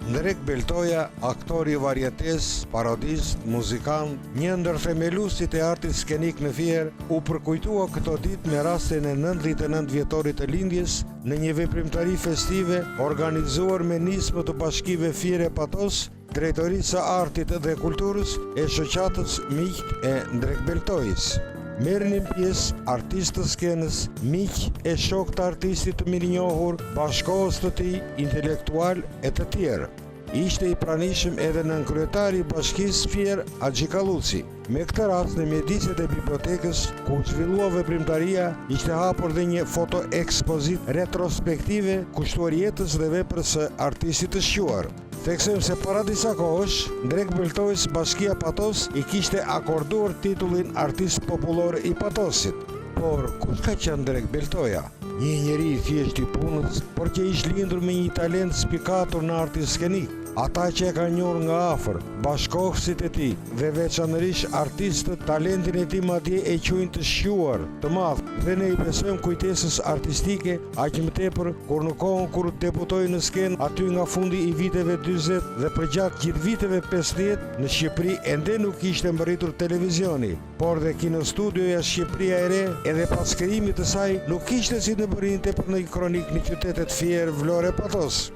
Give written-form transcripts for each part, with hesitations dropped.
Ndrek Beltoja, aktori i varietes, parodist, muzikant, një ndër themeluesit e artit skenik në Fier, u përkujtua këto ditë me rastin e 99 vjetorit të lindjes në një veprimtari festive organizuar me nismë të Bashkive Fier e Patos, Drejtorisë së Artit dhe Kulturës e shoqatës miq e Ndrek Beltojës. Merrnin pjesë artistë të skenës, miq e shok të artistit të mirënjohur, bashkohës të tij, intelektual e të tjerë. Ishte i pranishëm edhe nënkryetari i Bashkisë Fier Axhi Kalluci. Me këtë rast në mjediset e bibliotekës, ku zhvillua veprimtaria, ishte hapur dhe një fotoekspozit retrospektive kushtuar jetës dhe veprës së artistit të shquar. Theksojmë se para disa kohësh, Ndrek Beltojës Bashkia Patos i kishte akorduar titullin artist popullor i Patosit. Por kush ka qenë Ndrek Beltoja? Një njeri i thjesht i punës, por që ishte lindur me një talent spikatur në artin skenik. Ata që e ka njohur nga afër, bashkohësit e tij dhe veçanërisht artistët, talentin e tij madje e quajnë të shquar, të madh, dhe ne i besojmë kujtesës artistike, aq më tepër kur në kohën kur debutoi në skenë aty nga fundi i viteve 40 dhe përgjatë gjithë viteve 50 në Shqipëri ende nuk ishte mbërritur televizioni, por dhe kinostudioja Shqipëria e Re edhe pas krijimit të saj nuk ishte si në bërinte për në kronik në qytetet Fier, Vlorë e Patos.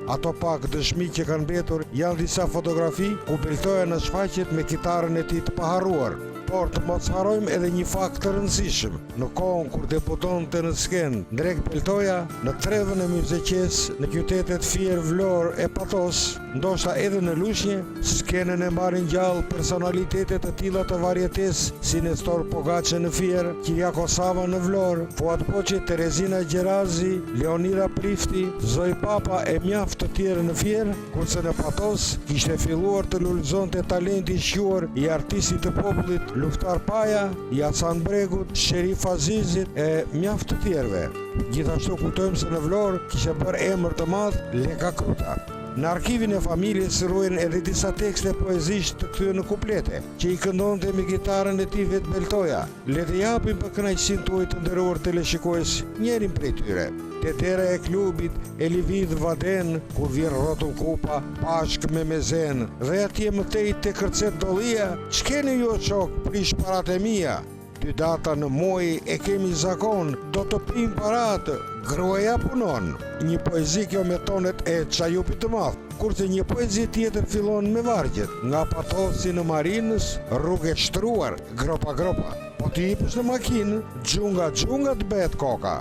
Ato pak dëshmi që kanë mbetur janë disa fotografi ku Beltoja në shfaqet me kitarën e tij të paharruar. Por të mos harrojmë edhe një fakt të rëndësishëm. Në kohën kur debutonte në skenë, Ndrek Beltoja në trevën e Myzeqes në qytetet Fier, Vlorë e Patos, ndoshta edhe në Lushnjë, skenën e marrin gjallë personalitetet të tilla të varietes si Nestor Pogaçe në Fier, Kyriako Sava në Vlorë, Fuat Poçi, Terezina Gjerazi, Leonida Prifti, Zoj Papa e mjaft të tjerë në Fier, kurse në Patos kishte filluar të lulëzonte talenti i shquar i artistit të popullit Luftar Paja, Jacan Bregut, Sherif Azizit e mjaft të tjerëve. Gjithashtu kujtojmë se në Vlorë kishte bërë emër të madh Leka Kruta. Në arkivin e familjes ruhen edhe disa tekste poezisht të kthyer në kuplete, që i këndonte me gitarën e tij vet Beltoja. Le të japim për kënaqësinë tuaj të nderuar teleshikues njërin prej tyre. Tetera e klubit, e lividh vaden, kur vjen rrotull kupa, pashk me mezen, dhe atje më tej te kërcet dollia, ç'keni ju shok, prish parat e mia. 2 data në muaj e kemi zakon, do të pim paratë, gruaja punon. Një poezi kjo me tonet e Çajupit të madh, kurse një poezi tjetër fillon me vargjet. Nga Patosi në Marinës, rrugë e shtruar, gropa gropa. Po ti hipësh në makinë, xhunga xhunga të bëhet koka.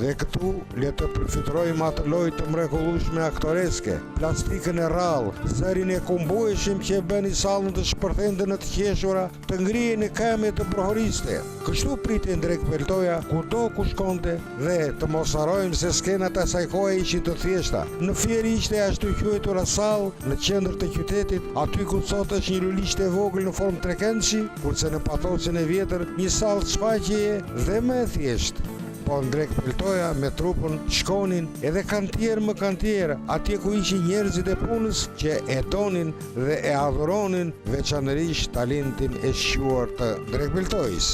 Dhe këtu le të përfitojmë atë lojë të mrekullueshme aktoreske, plastikën e rrallë, zërin e kumbueshëm që e bëni sallën të shpërthente në të qeshura, të ngrihen në këmbë të brohoriste. Kështu priti Ndrek Beltoja kudo ku shkonte dhe të mos harrojmë se skenat e asaj kohe ishin të thjeshta. Në Fier ishte ashtu quajtura sallë në qendër të qytetit, aty ku sot është një luliqtë e vogël në formë trekëndshi, kurse në Patosin e vjetër një sallë shfaqjeje dhe më e thjeshtë. Po Ndrek Beltoja me trupën shkonin edhe kantierë, atje ku ishin njerëzit e punës që e donin dhe e adhuronin veçanërisht talentin e shquar të Ndrek Beltojës.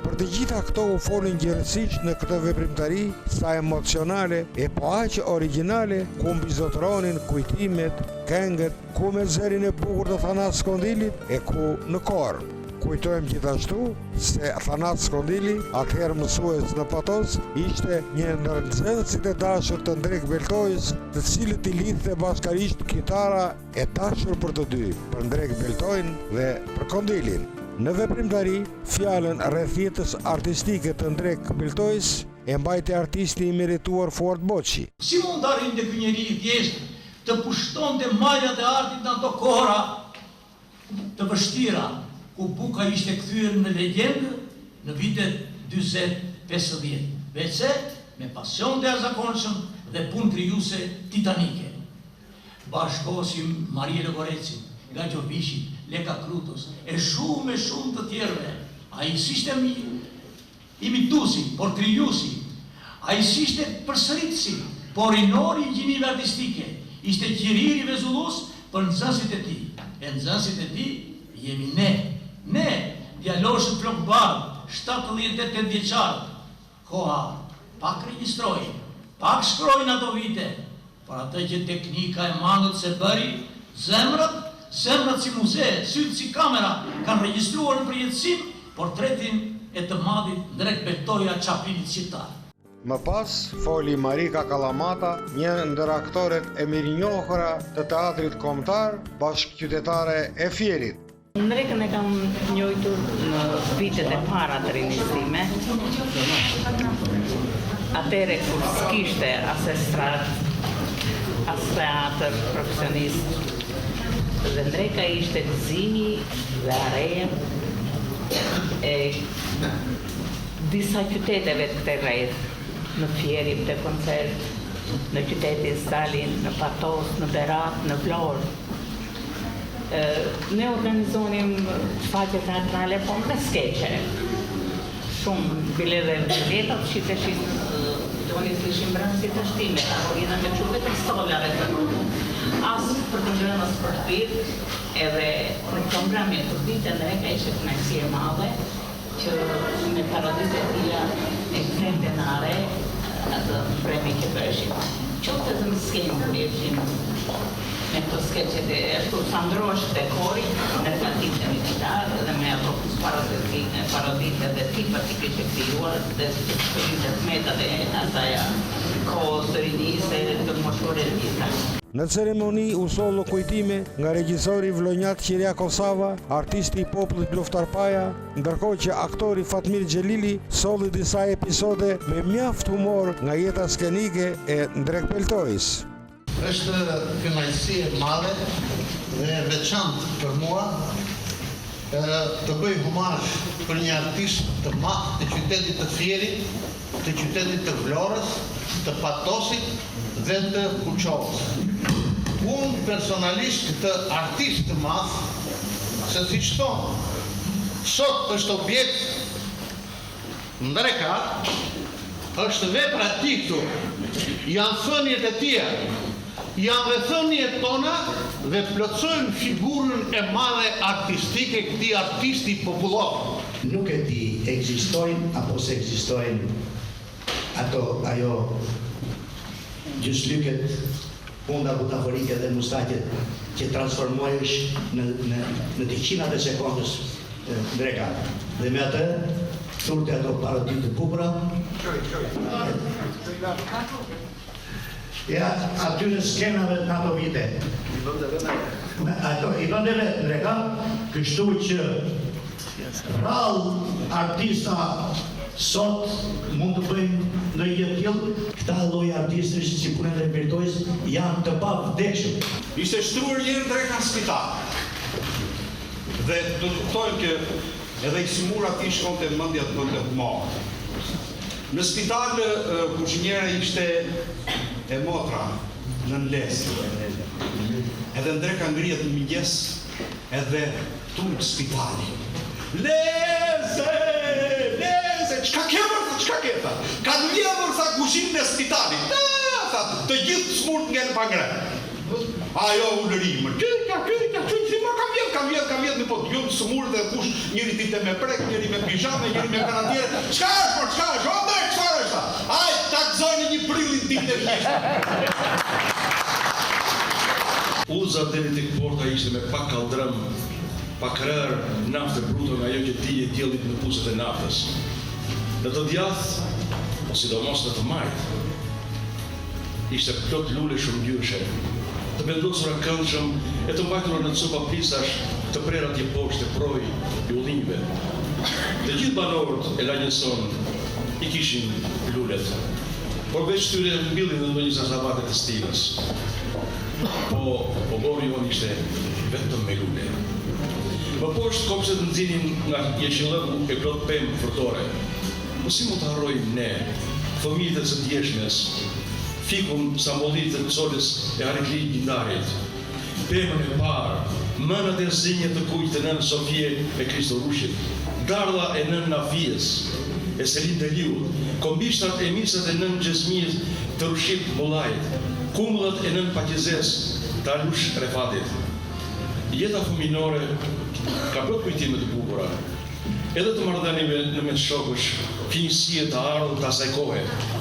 Për të gjitha këto u folin gjerësisht në këtë veprimtari sa emocionale e po aq origjinale, ku mbizotëronin kujtimet, këngët, ku me zërin e bukur të Thanas Skondilit e ku në korë. Kujtojmë gjithashtu se Thanas Skondili, atëherë mësues në Patos, ishte një ndër nxënësit e dashur të Ndrek Beltojës, të cilët i lidhte bashkërisht kitara e dashur për të dy, për Ndrek Beltojën dhe për Kondilin. Në veprimtari, fjalën rreth jetës artistike të Ndrek Beltojës e mbajti artisti i merituar Fuat Poçi. Si mund të arrinte ky njeri i thjeshtë të pushtonte maljat e artit në ato kohra të vështira, ku buka ishte kthyer në legjendë në vitet 40-50, veçse me pasion të jashtëzakonshëm dhe punë krijuese titanike. Bashkosim Mariele Goreci, nga Gjovishi, Leka Krutos, e shumë të tjerëve. Ai ishte imituesi, por krijuesi. Ai ishte përsëritësi, por inori i gjinive artistike. Ishte qiriri i vezullus për nxënësit e tij. E nxënësit e tij jemi ne, djaloshët flokbardh, 78 vjeçar. Koha pak regjistroi, pak shkrojnë ato vite, por atë që teknika e mangët se bëri, Zemrat si muze, sytë si kamera, kanë regjistruar në përjetësim portretin e të madit Ndrek Beltoja Çapinit shqiptar. Më pas, foli Marika Kalamata, një ndër aktoret e mirënjohura të teatrit kombëtar, bashkëqytetare e Fierit. Ndrekën e kam njohur në vitet e para të rinjësime. Atëre kur s'kishte as estradë, as teatr profesionist. Dhe Ndreka ishte gëzimi dhe areja e disa qyteteve të këtij rreth, në Fierim të koncert, në qytetin Stalin, në Patos, në Berat, në Vlorë. Ne organizonim shfaqje teatrale, po me skeqe. Shumë biledhe dhe vjetat shqipeshin, tonis ishim brëndësi të shtime, apo jena me quve të stollave të nërru. Asë për të ngrënës për të edhe në programin për ditë, Ndreka ishe kënaqësi e madhe, që me paroditë e tija e këthen denare, atë premi që bëshim. Qoftë të më skemë për jeshim me këto skeqet e ashtu Sandrosh dekori, në kantitë me kitarë dhe me ato paroditë dhe tipat që kishte krijuar dhe të meta dhe asaja kohës të rinisë të moshore të gjitha. Në ceremoni u sollo kujtime nga regjisori vlonjat Kyriakos Sava, artisti i popullit Luftar Paja, ndërkohë që aktori Fatmir Xhelili solli disa episode me mjaft humor nga jeta skenike e Ndrek Beltojës. Është kënaqësi e madhe dhe veçantë për mua të bëj humazh për një artist të madh të qytetit të Fierit, të qytetit të Vlorës, të Patosit dhe të Kuçovës. Unë personalisht këtë artist të madh, se si thonë, sot është objekt Ndreka, është vepra e tij këtu, janë thënjet e tija, janë dhe thënjet tona dhe plotësojnë figurën e madhe artistike këtij artisti popullor. Nuk e di, ekzistojnë apo se ekzistojnë ajo gjyslyket, punda butaforike dhe mustaqet që transformohesh në të qinat e sekondës Ndreka. Dhe me atë, thurte ato paroditë të bukura. Ja, aty në skenave në ato vite. I bëndeve Ndreka, kështu që rrallë artista sot mund të bëjmë në jetë tillë, këta lloj artistësh si punën e Beltojës janë të pavdekshëm. Ishte shtruar një Ndreka në spital. Dhe do të thonë që edhe i simur ati shkonte mendja të madhe. Në spital kushinjera ishte e motra në lesë. Edhe Ndreka ngrihet në mëngjes edhe tuk spitali. Leze! Qka ke, tha? Ka vjedhur, tha, kushinë e spitalit. Tha, të gjithë smurt nga në pangre. Ajo u lërimër. Si ma kam vjedhë, në po të gjithë smurt dhe kush njëri tite me prek, njëri me pijame, njëri me kanatjere. Qka është? O, dhe, qëfar është, tha? Aj, takzojnë një prillin ditë e vjeshtë. Uza deri tek porta ishte me pak kaldrëm, pak rër, naftë bruto nga ajo që ti e diellit në puset e naftës. Në të djathtë, o sidomos në të majtë, ishte plot lule shumë ngjyrshe, të vendosura këndshëm e të mbajtura në copa plisash, të prera atje poshtë e proj i ullinjve. Të gjithë banorët e Lanjëson i kishin lulet, por veç tyre mbillin në ndonjë zazavate të stilës. Po pobori jonë ishte vetëm me lule. Më poshtë kopshtet nxinin nga jeshillëku e plot pemë fërtore. Po si mund të harrojmë ne, fëmijët e Cëndjeshmes, fikun sambollit të Colës e Haritli Gjindarit, pemën e parë, mënat e zinjët të kujtë të nënë Sofie e Kristorushit, Darla e nën Nafijes, e Selin Deliut, kombishtat e misat e nën Gjesmijës të Rushit Mullajt, kumullat e nën Pakizes të Alush Refatit. Jeta fëminore ka plot kujtime të bukura, edhe të marrëdhënieve në mes shokësh, finësie të ardhur të asaj kohe,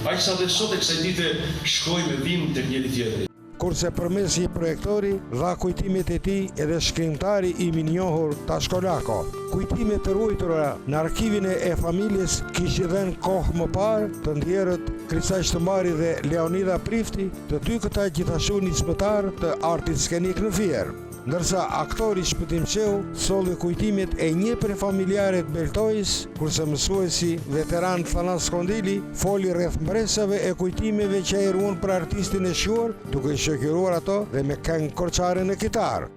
aq sa dhe sot e kësaj dite shkoj me dhimbje tek njëri tjetri. kurse përmes një projektori dha kujtimet e tij edhe shkrimtari i minjohur Tashkolako. Kujtimet të ruajtura në arkivin e familjes kishin dhënë kohë më parë të ndjerët Krisaq Tëmbari dhe Leonida Prifti, të dy këta gjithashtu nismëtar të artit skenik në Fier. Ndërsa aktori Shpëtimqeu solli kujtimet e një prej familjarëve të Beltojës, kurse mësuesi veteran Thanas Kondili foli rreth mbresave e kujtimeve që ai ruan për artistin e shuar, duke i shoqëruar ato dhe me këngë korçare në kitar.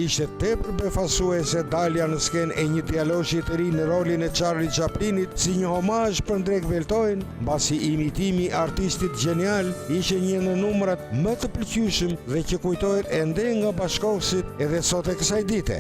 Ishte tepër befasuese dalja në skenë e një djalogji të ri në rolin e Charlie Chaplinit si një homazh për Ndrek Beltojën, mbasi imitimi i artistit genial ishte një në numrat më të pëlqyeshëm dhe që kujtohet ende nga bashkëkohësit edhe sot e kësaj dite.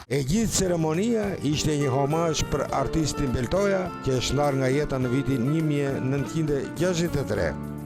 E gjithë ceremonia ishte një homazh për artistin Beltoja që është ndarë nga jeta në vitin 1963.